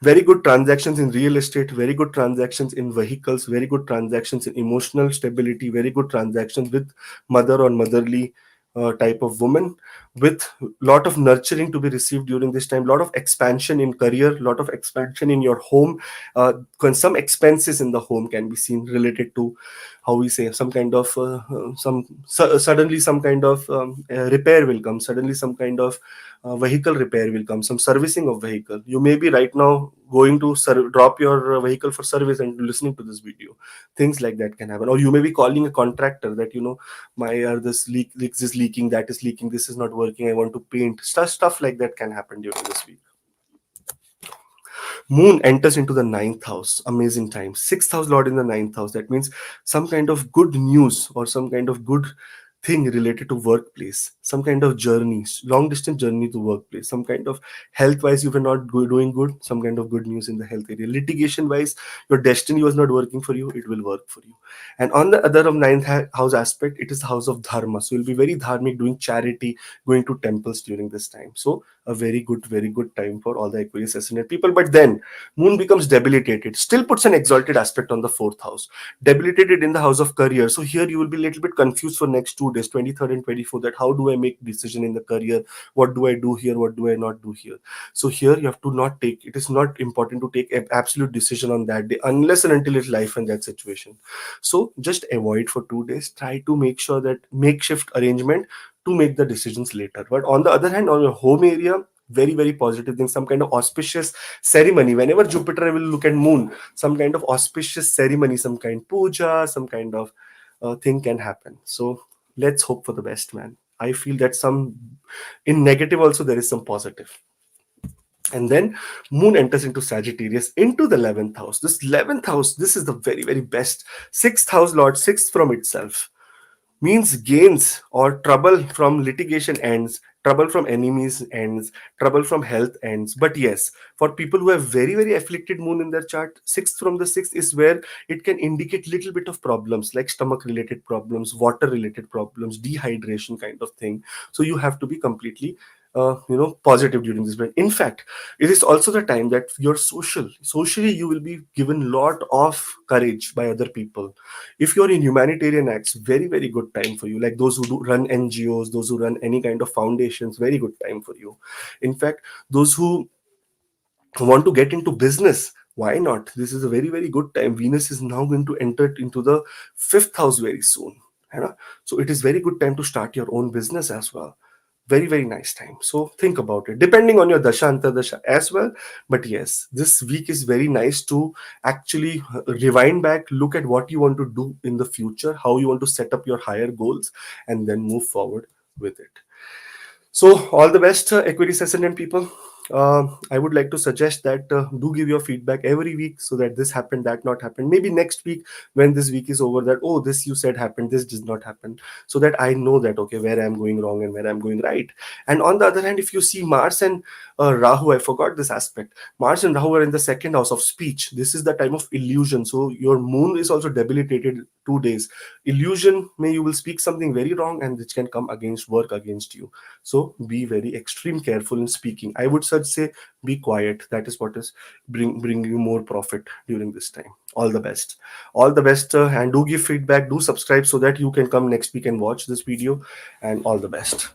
B: Very good transactions in real estate, very good transactions in vehicles, very good transactions in emotional stability, very good transactions with mother or motherly type of woman, with lot of nurturing to be received during this time, lot of expansion in career, lot of expansion in your home. Some expenses in the home can be seen related to, how we say, some kind of suddenly some kind of repair will come, suddenly some kind of vehicle repair will come, some servicing of vehicle. You may be right now going to drop your vehicle for service and listening to this video. Things like that can happen. Or you may be calling a contractor that, my this leaks is leaking, that is leaking, this is not working, I want to paint. Stuff like that can happen during this week. Moon enters into the ninth house. Amazing time. Sixth house lord in the ninth house. That means some kind of good news or some kind of good thing related to workplace, some kind of journey, long distance journey to workplace, some kind of health wise you were not doing good, some kind of good news in the health area. Litigation wise, your destiny was not working for you, it will work for you. And on the other of house aspect, it is the house of dharma. So you'll be very dharmic, doing charity, going to temples during this time. So a very good time for all the Aquarius ascendant people. But then Moon becomes debilitated, still puts an exalted aspect on the fourth house, debilitated in the house of career. So here you will be a little bit confused for next 2 days, 23rd and 24th, that how do I make decision in the career? What do I do here? What do I not do here? So here you have to not take, it is not important to take an absolute decision on that day unless and until it's life and that situation. So just avoid for 2 days. Try to make sure that makeshift arrangement to make the decisions later. But on the other hand, on your home area, very positive thing, some kind of auspicious ceremony. Whenever Jupiter will look at Moon, some kind of auspicious ceremony, some kind puja, some kind of thing can happen. So let's hope for the best, man. I feel that some in negative also there is some positive. And then Moon enters into Sagittarius, into the 11th house. This 11th house, this is the very best. Sixth house lord, sixth from itself, means gains or trouble from litigation ends, trouble from enemies ends, trouble from health ends. But yes, for people who have very afflicted Moon in their chart, sixth from the sixth is where it can indicate little bit of problems like stomach related problems, water related problems, dehydration kind of thing. So you have to be completely positive during this period. In fact, it is also the time that you're socially you will be given lot of courage by other people. If you're in humanitarian acts, very good time for you, like those who run NGOs, those who run any kind of foundations, very good time for you. In fact, those who want to get into business, why not? This is a very good time. Venus is now going to enter into the fifth house very soon, you know? So it is very good time to start your own business as well. Very nice time. So think about it, depending on your dasha antardasha as well. But yes, this week is very nice to actually rewind back, look at what you want to do in the future, how you want to set up your higher goals, and then move forward with it. So all the best, Aquarius ascendant people. I would like to suggest that do give your feedback every week, so that this happened, that not happened. Maybe next week, when this week is over, that, oh, this you said happened, this did not happen, so that I know that, okay, where I'm going wrong and where I'm going right. And on the other hand, if you see Mars and Rahu, I forgot this aspect. Mars and Rahu are in the second house of speech. This is the time of illusion. So your Moon is also debilitated 2 days. Illusion, may you will speak something very wrong and which can come against, work against you. So be very extreme careful in speaking. I would such say be quiet. That is what is bring you more profit during this time. All the best. All the best, and do give feedback. Do subscribe so that you can come next week and watch this video. And all the best.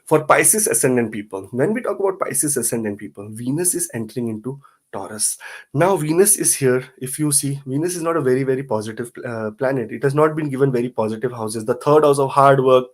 B: For Pisces ascendant people, when we talk about Pisces ascendant people, Venus is entering into Taurus. Now Venus is here. If you see, Venus is not a very positive planet. It has not been given very positive houses. The third house of hard work,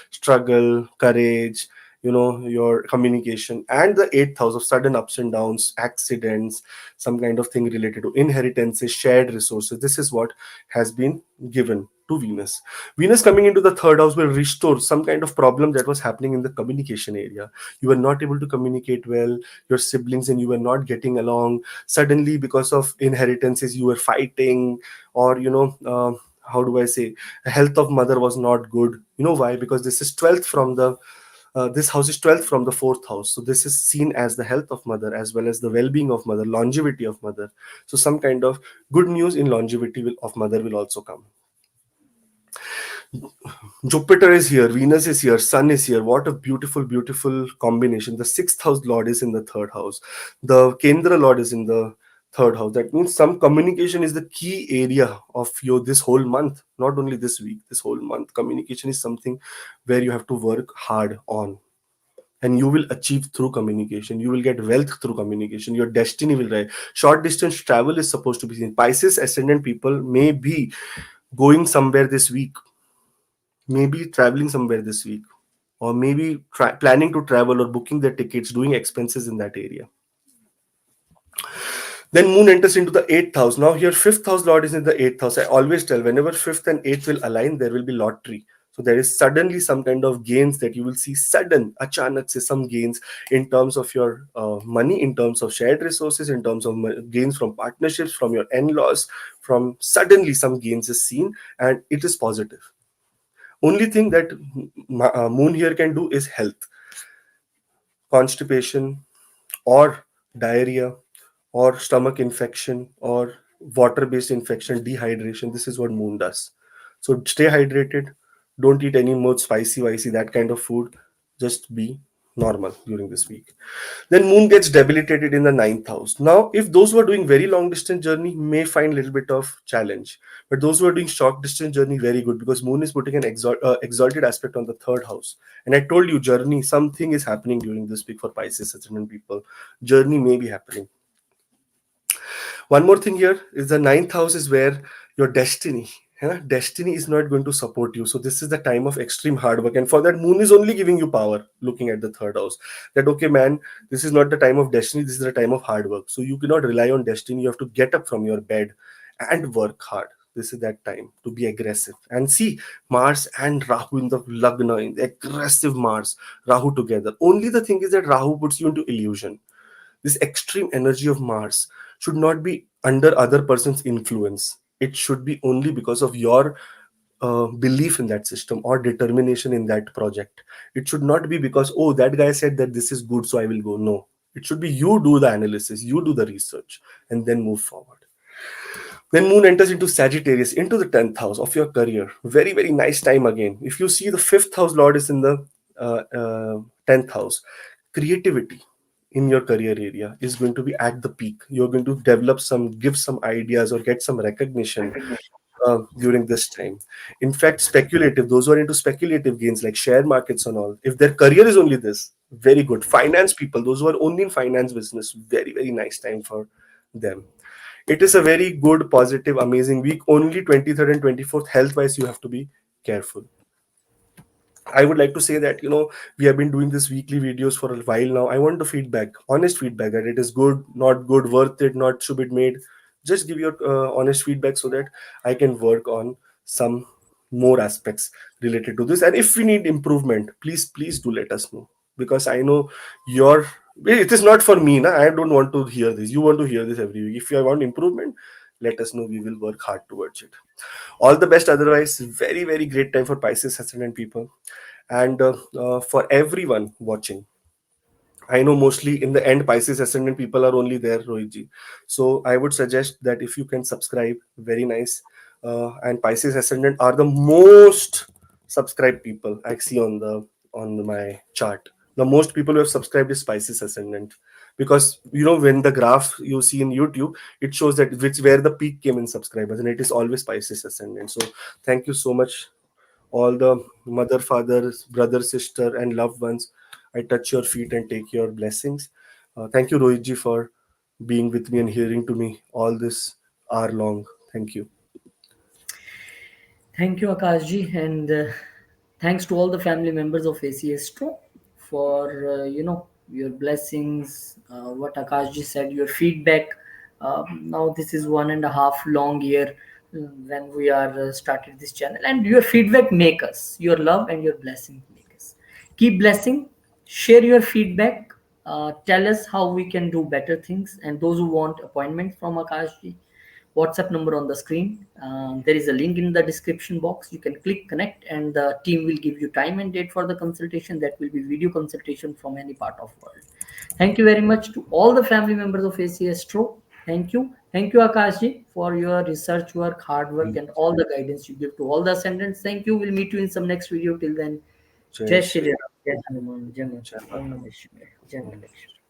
B: struggle, courage, your communication, and the eighth house of sudden ups and downs, accidents, some kind of thing related to inheritances, shared resources. This is what has been given to Venus. Venus coming into the third house will restore some kind of problem that was happening in the communication area. You were not able to communicate well, your siblings and you were not getting along. Suddenly, because of inheritances, you were fighting, or how do I say, the health of mother was not good. You know why? Because this is 12th from the this house is 12th from the fourth house. So this is seen as the health of mother as well as the well-being of mother, longevity of mother. So some kind of good news in longevity of mother will also come. Jupiter is here, Venus is here, Sun is here. What a beautiful, beautiful combination. The sixth house Lord is in the third house. The Kendra Lord is in the third house. That means some communication is the key area of your this whole month, not only this week, this whole month. Communication is something where you have to work hard on. And you will achieve through communication. You will get wealth through communication. Your destiny will rise. Short distance travel is supposed to be seen. Pisces ascendant people may be going somewhere this week, maybe traveling somewhere this week, or maybe planning to travel or booking their tickets, doing expenses in that area. Then Moon enters into the eighth house. Now here fifth house Lord is in the eighth house. I always tell whenever fifth and eighth will align, there will be lottery. So there is suddenly some kind of gains that you will see. Sudden, achanak se some gains in terms of your money, in terms of shared resources, in terms of gains from partnerships, from your in-laws. From suddenly some gains is seen, and it is positive. Only thing that Moon here can do is health, constipation, or diarrhea, or stomach infection, or water based infection, dehydration. This is what Moon does. So stay hydrated. Don't eat any more spicy that kind of food. Just be normal during this week. Then Moon gets debilitated in the ninth house. Now, if those who are doing very long distance journey may find a little bit of challenge, but those who are doing short distance journey, very good, because Moon is putting an exalted aspect on the third house. And I told you, journey, something is happening during this week for Pisces ascendant people. Journey may be happening. One more thing here is the ninth house is where your destiny. Destiny is not going to support you. So this is the time of extreme hard work. And for that, Moon is only giving you power, looking at the third house. That, okay, man, this is not the time of destiny, this is the time of hard work. So you cannot rely on destiny. You have to get up from your bed and work hard. This is that time to be aggressive. And see, Mars and Rahu in the Lagna, in the aggressive Mars, Rahu together. Only the thing is that Rahu puts you into illusion. This extreme energy of Mars should not be under other person's influence. It should be only because of your belief in that system or determination in that project. It should not be because, oh, that guy said that this is good, so I will go. No, it should be you do the analysis, you do the research, and then move forward. Then Moon enters into Sagittarius, into the 10th house of your career. Very, very nice time again. If you see the 5th house Lord is in the 10th house, creativity in your career area is going to be at the peak. You're going to develop some, give some ideas or get some recognition during this time. In fact, speculative, those who are into speculative gains like share markets and all, if their career is only this, very good. Finance people, those who are only in finance business, very, very nice time for them. It is a very good, positive, amazing week. Only 23rd and 24th, health wise, you have to be careful. I would like to say that, we have been doing this weekly videos for a while now. I want the feedback, honest feedback, that it is good, not good, worth it, not should be made. Just give your honest feedback so that I can work on some more aspects related to this. And if we need improvement, please do let us know, because I know your it is not for me. Na? I don't want to hear this. You want to hear this every week. If you want improvement, let us know. We will work hard towards it. All the best. Otherwise, very, very great time for Pisces ascendant people. And for everyone watching, I know mostly in the end Pisces ascendant people are only there, Rohitji. So I would suggest that if you can subscribe, very nice. And Pisces ascendant are the most subscribed people I see on my chart. The most people who have subscribed is Pisces ascendant, because when the graph you see in YouTube, it shows that which where the peak came in subscribers, and it is always Pisces ascendant. So thank you so much, all the mother, fathers, brother, sister, and loved ones. I touch your feet and take your blessings. Thank you, Rohitji, for being with me and hearing to me all this hour long. Thank you.
A: Thank you, Akashji, and thanks to all the family members of AC Astro for your blessings. What Akashji said, your feedback. Now this is 1.5 long year when we are started this channel, and your feedback make us. Your love and your blessing make us. Keep blessing. Share your feedback. Tell us how we can do better things, and those who want appointment from Akashji, WhatsApp number on the screen. There is a link in the description box. You can click connect, and the team will give you time and date for the consultation. That will be video consultation from any part of world. Thank you very much to all the family members of AC Astro. Thank you, Akashji, for your research work, hard work, and all the guidance you give to all the ascendants. Thank you. We'll meet you in some next video. Till then,
B: जय
A: Jai
B: Shri
A: Shri Ram, Jai Hanuman, Jai Mata,
B: जय
A: Om
B: माता
A: Namah Shivaya, Jai Mata.